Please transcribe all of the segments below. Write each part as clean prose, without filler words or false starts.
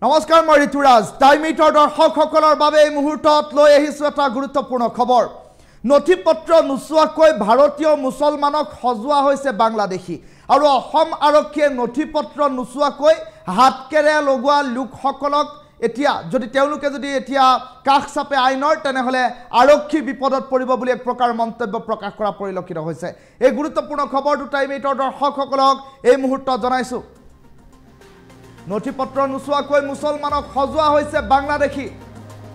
নমস্কাৰ মই ঋতুৰাজ টাইম মিটৰ দৰ্শকসকলৰ বাবে এই মুহূৰ্তত লৈ আহিছো এটা গুৰুত্বপূৰ্ণ খবৰ নথিপত্ৰ নুচুৱাকৈ ভাৰতীয় মুছলমানক সজোৱা হৈছে বাংলাদেশী আৰু অসম আৰক্ষীয়ে নথিপত্ৰ নুচুৱাকৈ হাতকেৰে লগোৱা লোকসকলক এতিয়া যদি এতিয়া কাষ চাপে আইনৰ তেনেহলে আৰক্ষী বিপদত পৰিব বুলি এক প্ৰকাৰ মন্তব্য প্ৰকাশ কৰা পৰিলক্ষিত হৈছে এই গুৰুত্বপূৰ্ণ খবৰটো টাইম মিটৰ দৰ্শকসকলক এই মুহূৰ্তত জনাইছো নথিপত্ৰ নুচুৱাকৈ মুছলমানক সজোৱা হৈছে বাংলাদেশী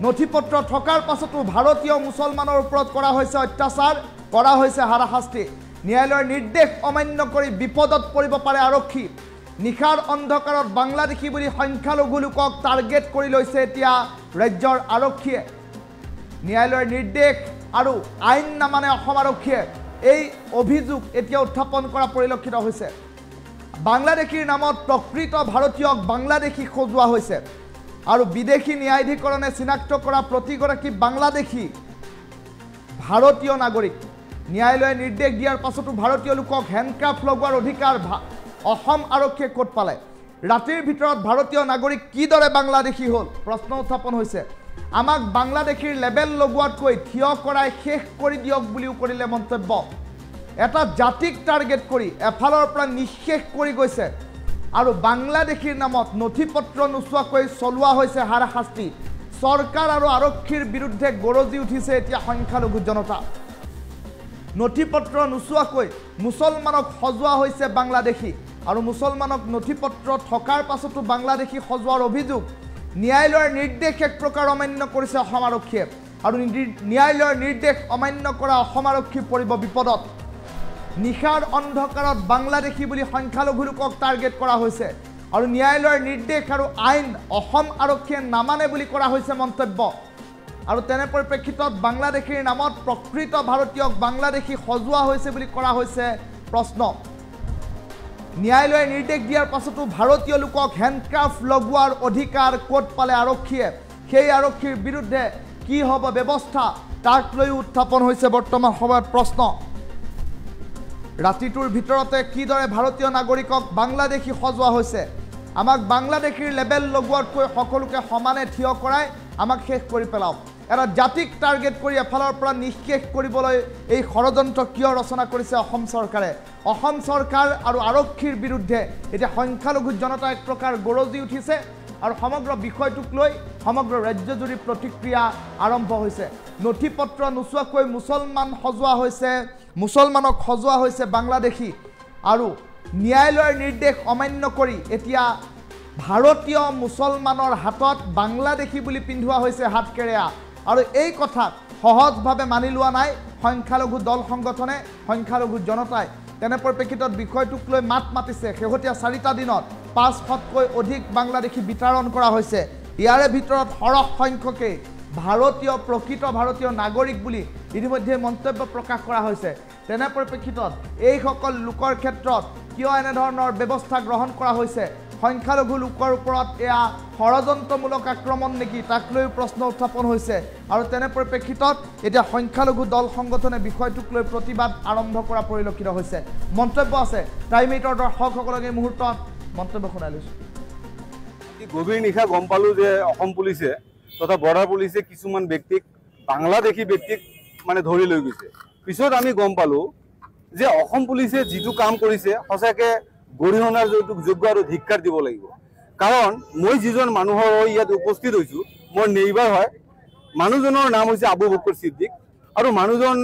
নথিপত্ৰ থকাৰ পাছতো ভাৰতীয় মুছলমানৰ ওপৰত কৰা হৈছে অত্যাচাৰ কৰা হৈছে হাৰাশাস্তি ন্যায়ালয়ৰ নিৰ্দেশ অমান্য কৰি বিপদত পৰিব পাৰে আৰক্ষী নিখাৰ অন্ধকাৰত বাংলাদেশী বুলি সংখ্যালঘু লোকক টাৰ্গেট কৰি লৈছে এতিয়া ৰাজ্যৰ আৰক্ষীয়ে ন্যায়ালয়ৰ নিৰ্দেশ আৰু আইন নামানে অসম আৰক্ষীয়ে এই অভিযোগ এতিয়া উত্থাপন কৰা পৰিলক্ষিত হৈছে বাংলাদেশীৰ নামত প্ৰকৃত ভাৰতীয়ক বাংলাদেশী খজুৱা হৈছে আৰু বিদেশী ন্যায়াধিকৰণে চিনাক্ত কৰা প্ৰতিগৰাকী বাংলাদেশী ভাৰতীয় নাগৰিক ন্যায়ালয়ে নিৰ্দেশ দিয়াৰ পাছতো ভাৰতীয় লোকক হেণ্ডকাফ লগোৱাৰ অধিকাৰ অসম আৰক্ষীয়ে ক'ত পালে ৰাতিৰ ভিতৰত ভাৰতীয় নাগৰিক কিদৰে বাংলাদেশী হ'ল প্ৰশ্ন উত্থাপন হৈছে আমাক বাংলাদেশীৰ লেবেল লগোৱাতকৈ থিয় কৰাই শেষ কৰি দিয়ক বুলিও কৰিলে মন্তব্য এটা জাতিক টাৰ্গেট কৰি এফালৰ পৰা নিশেষ কৰি গৈছে আৰু বাংলাদেশীৰ নামত নথিপত্ৰ নুচুৱাকৈ চলোৱা হৈছে হাৰাশাস্তি চৰকাৰ আৰু আৰক্ষীৰ বিৰুদ্ধে গৰজি উঠিছে এতিয়া সংখ্যালঘু জনতা নথিপত্ৰ নুচুৱাকৈ মুছলমানক সজোৱা হৈছে বাংলাদেশী আৰু মুছলমানক নথিপত্ৰ থকাৰ পাছতো বাংলাদেশী সজোৱাৰ অভিযোগ ন্যায়ালয়ৰ নিৰ্দেশ এক প্ৰকাৰ অমান্য কৰিছে অসম আৰক্ষীয়ে আৰু ন্যায়ালয়ৰ নিৰ্দেশ অমান্য কৰা অসম আৰক্ষী পৰিব বিপদত নিখাৰ অন্ধকাৰত বাংলাদেশী বুলি সংখ্যালঘু লোকক টাৰ্গেট কৰা হৈছে আৰু ন্যায়ালয়ৰ নিৰ্দেশ আৰু আইন অসম আৰক্ষীয়ে নামানে বুলি কৰা হৈছে মন্তব্য আৰু তেনে পৰিপ্ৰেক্ষিতত বাংলাদেশীৰ নামত প্ৰকৃত ভাৰতীয়ক বাংলাদেশী সজোৱা হৈছে বুলি কৰা হৈছে প্ৰশ্ন ন্যায়ালয়ে নিৰ্দেশ দিয়াৰ পাছতো ভাৰতীয় লোকক হেণ্ডকাফ লগোৱাৰ অধিকাৰ ক'ত পালে আৰক্ষীয়ে সেই আৰক্ষীৰ বিৰুদ্ধে কি হ'ব ব্যৱস্থা তাক লৈ উত্থাপন হৈছে বৰ্তমান সময়ত প্ৰশ্ন ৰাতিটোৰ ভিতৰতে কিদৰে ভাৰতীয় নাগৰিকক বাংলাদেশী সজোৱা হৈছে আমাক বাংলাদেশীৰ লেবেল লগোৱাতকৈ সকলোকে সমানে থিয় কৰাই আমাক শেষ কৰি পেলাওক এটা জাতিক টাৰ্গেট কৰি এফালৰ পৰা নিশেষ কৰিবলৈ এই ষড়যন্ত্ৰ কিয় ৰচনা কৰিছে অসম চৰকাৰে অসম চৰকাৰ আৰু আৰক্ষীৰ বিৰুদ্ধে এতিয়া সংখ্যালঘু জনতা এক প্ৰকাৰ গৰজি উঠিছে আৰু সমগ্ৰ বিষয়টোক লৈ সমগ্ৰ ৰাজ্যজুৰি প্ৰতিক্ৰিয়া আৰম্ভ হৈছে নথিপত্ৰ নুচুৱাকৈ মুছলমানক সজোৱা হৈছে বাংলাদেশী আৰু ন্যায়ালয়ৰ নিৰ্দেশ অমান্য কৰি এতিয়া ভাৰতীয় মুছলমানৰ হাতত বাংলাদেশী বুলি পিন্ধোৱা হৈছে হাতকেৰেয়া আৰু এই কথা সহজভাৱে মানি লোৱা নাই সংখ্যালঘু দল সংগঠনে সংখ্যালঘু জনতাই তেনে পৰিপ্ৰেক্ষিতত বিষয়টোক লৈ মাত মাতিছে শেহতীয়া 4টা দিনত 500তকৈ অধিক বাংলাদেশী বিতৰণ কৰা হৈছে ইয়াৰে ভিতৰত সৰহ সংখ্যকে প্ৰকৃত ভাৰতীয় নাগৰিক বুলি ইতিমধ্যে মন্তব্য প্ৰকাশ কৰা হৈছে তেনে পৰিপ্ৰেক্ষিতত এইসকল লোকৰ ক্ষেত্ৰত কিয় এনেধৰণৰ ব্যৱস্থা গ্ৰহণ কৰা হৈছে সংখ্যালঘু লোকৰ ওপৰত এয়া ষড়যন্ত্ৰমূলক আক্ৰমণ নেকি তাক লৈ প্ৰশ্ন উত্থাপন হৈছে আৰু তেনে পৰিপ্ৰেক্ষিতত এতিয়া সংখ্যালঘু দল সংগঠনে বিষয়টোক লৈ প্ৰতিবাদ আৰম্ভ কৰা পৰিলক্ষিত হৈছে মন্তব্য আছে টাইম মিটৰ দৰ্শকসকলক এই মুহূৰ্তত মন্তব্য শুনাই লৈছো গভীৰ নিশা গম পালো যে অসম পুলিচে তথা বৰ্ডাৰ পুলিচে কিছুমান ব্যক্তিক বাংলাদেশী ব্যক্তিক মানে ধৰি লৈ গৈছে পিছত আমি গম পালো যে অসম পুলিচে যিটো কাম কৰিছে সঁচাকে গৰিহণাৰ যোগ্য আৰু ধিক্কাৰ দিব লাগিব কাৰণ মই যিজন মানুহৰ ইয়াত উপস্থিত হৈছো মোৰ নেইবাৰ হয় মানুহজনৰ নাম হৈছে আবু বকৰ সিদ্দিক আৰু মানুহজন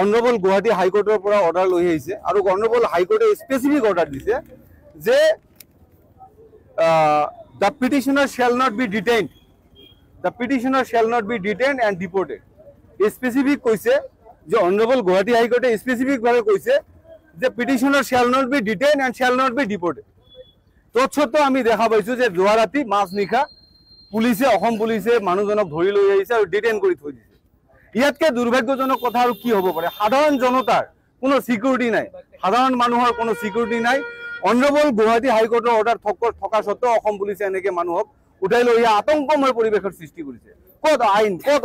অনাৰেবল গুৱাহাটী হাইকোৰ্টৰ পৰা অৰ্ডাৰ লৈ আহিছে আৰু অনাৰেবল হাইকোৰ্টে স্পেচিফিক অৰ্ডাৰ দিছে যে the petitioner shall not be detained and deported specific কৈছে যে অনাৰেবল গুৱাহাটী হাইকোৰ্টে স্পেচিফিকভাৱে কৈছে যে petitioner shall not be detained and shall not be deported তৎসত্ত্বেও আমি দেখা পাইছো যে যোৱা ৰাতি মাছ নিশা অসম পুলিচে মানুহজনক ধৰি লৈ আহিছে আৰু ডিটেইন কৰি থৈ দিছে ইয়াতকে দুৰ্ভাগ্যজনক কথা আৰু কি হ'ব পাৰে সাধাৰণ জনতাৰ কোনো সিকিউৰিটি নাই সাধাৰণ মানুহৰ কোনো সিকিউৰিটি নাই অনাৰেবল গুৱাহাটী হাইকোৰ্টৰ অৰ্ডাৰ থকা সত্ত্বেও অসম পুলিচে এনেকে মানুহক উঠাই লৈ আতংকময় পৰিৱেশৰ সৃষ্টি কৰিছে ক'ত আইন ক'ত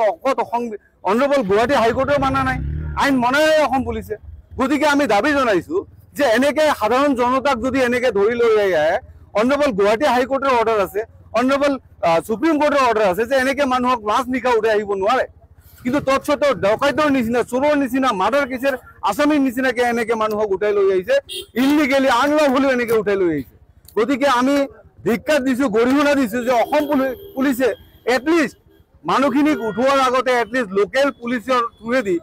অনাৰেবল গুৱাহাটী হাইকোৰ্টেও মানা নাই আইন মনাই অসম পুলিচে গতিকে আমি দাবী জনাইছো যে এনেকে সাধাৰণ জনতাক যদি এনেকে ধৰি লৈ আহে অনাৰেবল গুৱাহাটী হাইকোৰ্টৰ অৰ্ডাৰ আছে অনাৰেবল সুপ্ৰিম কোৰ্টৰ অৰ্ডাৰ আছে যে এনেকে মানুহক মাছ নিশা উঠাই আহিব নোৱাৰে, কিন্তু তৎসত্ত্বেও ডকাইতৰ নিচিনা, চোৰৰ নিচিনা, মাৰ্ডাৰ কেছৰ আসামীৰ নিচিনাকে এনেকে মানুহক উঠাই লৈ আহিছে, ইলিগেলি আনলফুলি এনেকে উঠাই লৈ আহিছে। গতিকে আমি ধিক্কাৰ দিছো, গৰিহণা দিছো যে অসম পুলিচে এটলিষ্ট মানুহখিনিক উঠোৱাৰ আগতে এটলিষ্ট লোকেল পুলিচৰ থ্ৰুৱেদি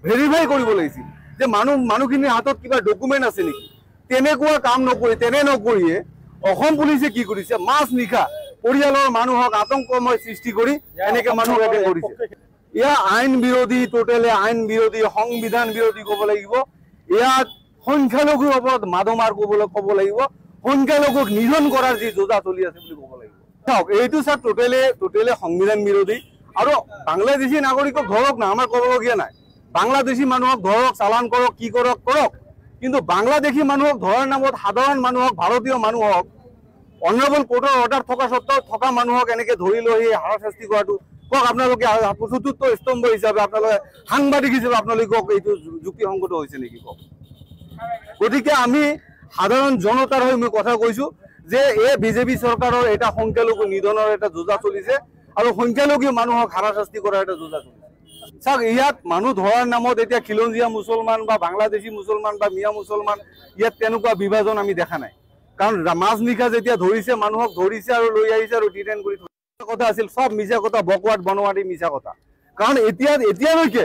ভেৰিফাই কৰিব লাগিছিল যে মানুহখিনিৰ হাতত কিবা ডকুমেণ্ট আছে নেকি। তেনেকুৱা কাম নকৰিয়ে অসম পুলিচে কি কৰিছে, মাছ নিশা পৰিয়ালৰ মানুহক আতংকময় সৃষ্টি কৰি এনেকে মানুহক এটেক কৰিছে। ইয়াৰ আইন বিৰোধী, টোটেলি আইন বিৰোধী, সংবিধান বিৰোধী ক'ব লাগিব। ইয়াত সংখ্যালঘুৰ ওপৰত মাধমাৰ ক'ব লাগিব, সংখ্যালঘুক নিধন কৰাৰ যি যোজা চলি আছে বুলি ক'ব লাগিব। চাওক, এইটো স্যাৰ টোটেলি সংবিধান বিৰোধী। আৰু বাংলাদেশী নাগৰিকক ধৰক না, আমাৰ ক'বলগীয়া নাই। বাংলাদেশী মানুহক ধৰক, চালান কৰক, কি কৰক, কিন্তু বাংলাদেশী মানুহক ধৰাৰ নামত সাধাৰণ মানুহক, ভাৰতীয় মানুহক অনাৰেবল কোৰ্টৰ অৰ্ডাৰ থকা স্বত্বেও থকা মানুহক এনেকে ধৰি লৈ হাৰাশাস্তি কৰাটো কওক আপোনালোকে চতুৰ্থ স্তম্ভ হিচাপে, আপোনালোকে সাংবাদিক হিচাপে আপোনালোকক এইটো যুক্তিসংগত হৈছে নেকি কওক। গতিকে আমি সাধাৰণ জনতাৰ হৈ মই কথা কৈছো যে এই বিজেপি চৰকাৰৰ এটা সংখ্যালঘু নিধনৰ এটা যোজা চলিছে আৰু সংখ্যালঘু মানুহক হাৰাশাস্তি কৰাৰ এটা যোজা চলিছে। চাওক, ইয়াত মানুহ ধৰাৰ নামত এতিয়া খিলঞ্জীয়া মুছলমান বা বাংলাদেশী মুছলমান বা মিয়া মুছলমান, ইয়াত তেনেকুৱা বিভাজন আমি দেখা নাই। কাৰণ মাছ নিশা যেতিয়া ধৰিছে, মানুহক ধৰিছে আৰু লৈ আহিছে আৰু ডিটেইন কৰি কথা আছিল, সব মিছা কথা, বকৱাট বনোৱাটি মিছা কথা। কাৰণ এতিয়ালৈকে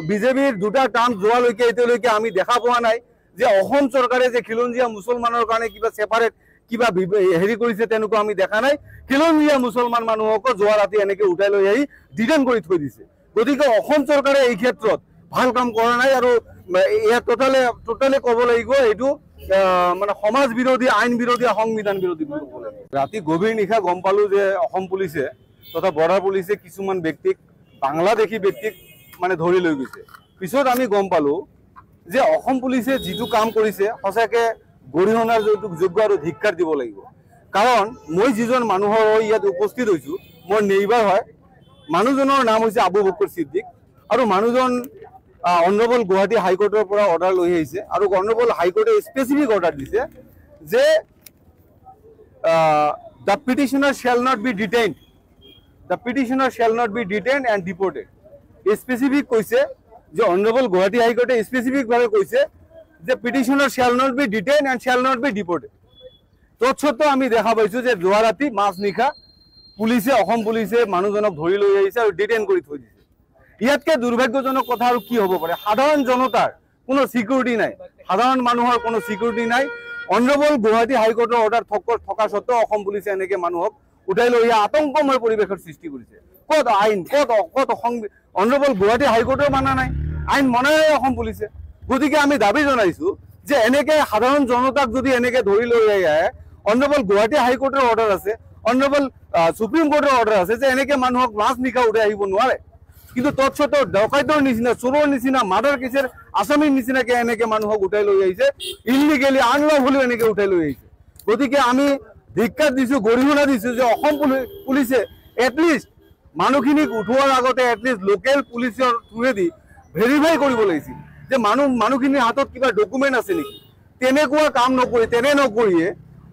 বিজেপিৰ দুটা টাৰ্ম যোৱালৈকে এতিয়ালৈকে আমি দেখা পোৱা নাই যে অসম চৰকাৰে যে খিলঞ্জীয়া মুছলমানৰ কাৰণে কিবা ছেপাৰেট কিবা হেৰি কৰিছে, তেনেকুৱা আমি দেখা নাই। খিলঞ্জীয়া মুছলমান মানুহকো যোৱা ৰাতি এনেকে উঠাই লৈ আহি ডিটেইন কৰি থৈ দিছে। গতিকে অসম চৰকাৰে এই ক্ষেত্ৰত ভাল কাম কৰা নাই আৰু ইয়াত টোটালি ক'ব লাগিব এইটো মানে সমাজ বিৰোধী, আইন বিৰোধী, সংবিধান বিৰোধী বুলি ক'ব লাগিব। ৰাতি গভীৰ নিশা গম পালো যে অসম পুলিচে তথা বৰ্ডাৰ পুলিচে কিছুমান ব্যক্তিক, বাংলাদেশী ব্যক্তিক মানে ধৰি লৈ গৈছে। পিছত আমি গম পালো যে অসম পুলিচে যিটো কাম কৰিছে সঁচাকে গৰিহণাৰ যোগ্য আৰু ধিক্কাৰ দিব লাগিব। কাৰণ মই যিজন মানুহৰ ইয়াত উপস্থিত হৈছো, মোৰ নেইবাৰ হয়। মানুহজনৰ নাম হৈছে আবু বকৰ সিদ্দিক আৰু মানুহজন অনাৰেবল গুৱাহাটী হাইকোৰ্টৰ পৰা অৰ্ডাৰ লৈ আহিছে আৰু অনাৰেবল হাইকোৰ্টে স্পেচিফিক অৰ্ডাৰ দিছে যে the petitioner shall not be detained, the petitioner shall not be detained and deported. Specific কৈছে যে অনাৰেবল গুৱাহাটী হাইকোৰ্টে স্পেচিফিকভাৱে কৈছে যে petitioner shall not be detained and shall not be deported. তৎসত্ত্বেও আমি দেখা পাইছো যে যোৱা ৰাতি মাছ নিশা অসম পুলিচে মানুহজনক ধৰি লৈ আহিছে আৰু ডিটেইন কৰি থৈ দিছে। ইয়াতকে দুৰ্ভাগ্যজনক কথা আৰু কি হ'ব পাৰে। সাধাৰণ জনতাৰ কোনো সিকিউৰিটি নাই, সাধাৰণ মানুহৰ কোনো সিকিউৰিটি নাই। অনাৰেবল গুৱাহাটী হাইকোৰ্টৰ অৰ্ডাৰ থকা স্বত্বেও অসম পুলিচে এনেকে মানুহক উঠাই লৈ আতংকময় পৰিৱেশৰ সৃষ্টি কৰিছে। ক'ত আইন, ক'ত অনাৰেবল গুৱাহাটী হাইকোৰ্টেও মানা নাই, আইন মনাই অসম পুলিচে। গতিকে আমি দাবী জনাইছো যে এনেকে সাধাৰণ জনতাক যদি এনেকে ধৰি লৈ আহে, অনাৰেবল গুৱাহাটী হাইকোৰ্টৰ অৰ্ডাৰ আছে, অনাৰেবল সুপ্ৰিম কোৰ্টৰ অৰ্ডাৰ আছে যে এনেকে মানুহক মাছ নিশা উঠাই আহিব নোৱাৰে, কিন্তু তৎসত্ত্বেও ডকাইতৰ নিচিনা, চোৰৰ নিচিনা, মাৰ্ডাৰ কেছৰ আসামীৰ নিচিনাকে এনেকে মানুহক উঠাই লৈ আহিছে, ইলিগেলি আনলফুলি এনেকে উঠাই লৈ আহিছে। গতিকে আমি ধিক্কাৰ দিছো, গৰিহণা দিছো যে অসম পুলিচে এটলিষ্ট মানুহখিনিক উঠোৱাৰ আগতে এটলিষ্ট লোকেল পুলিচৰ থ্ৰুৱেদি ভেৰিফাই কৰিব লাগিছিল যে মানুহখিনিৰ হাতত কিবা ডকুমেণ্ট আছে নেকি। তেনেকুৱা কাম নকৰিয়ে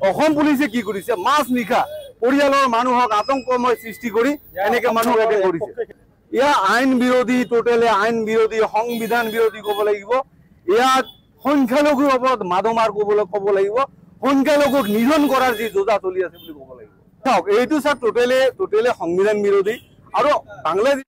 অসম পুলিচে কি কৰিছে, মাছ নিশা পৰিয়ালৰ মানুহক আতংকময় সৃষ্টি কৰি এনেকে মানুহক এটেক কৰিছে। ইয়াৰ আইন বিৰোধী, টোটেলি আইন বিৰোধী, সংবিধান বিৰোধী ক'ব লাগিব। ইয়াত সংখ্যালঘুৰ ওপৰত মাধমাৰ ক'ব লাগিব, সংখ্যালঘুক নিধন কৰাৰ যি যোজা চলি আছে বুলি ক'ব লাগিব। চাওক, এইটো স্যাৰ টোটেলি সংবিধান বিৰোধী আৰু বাংলাদেশ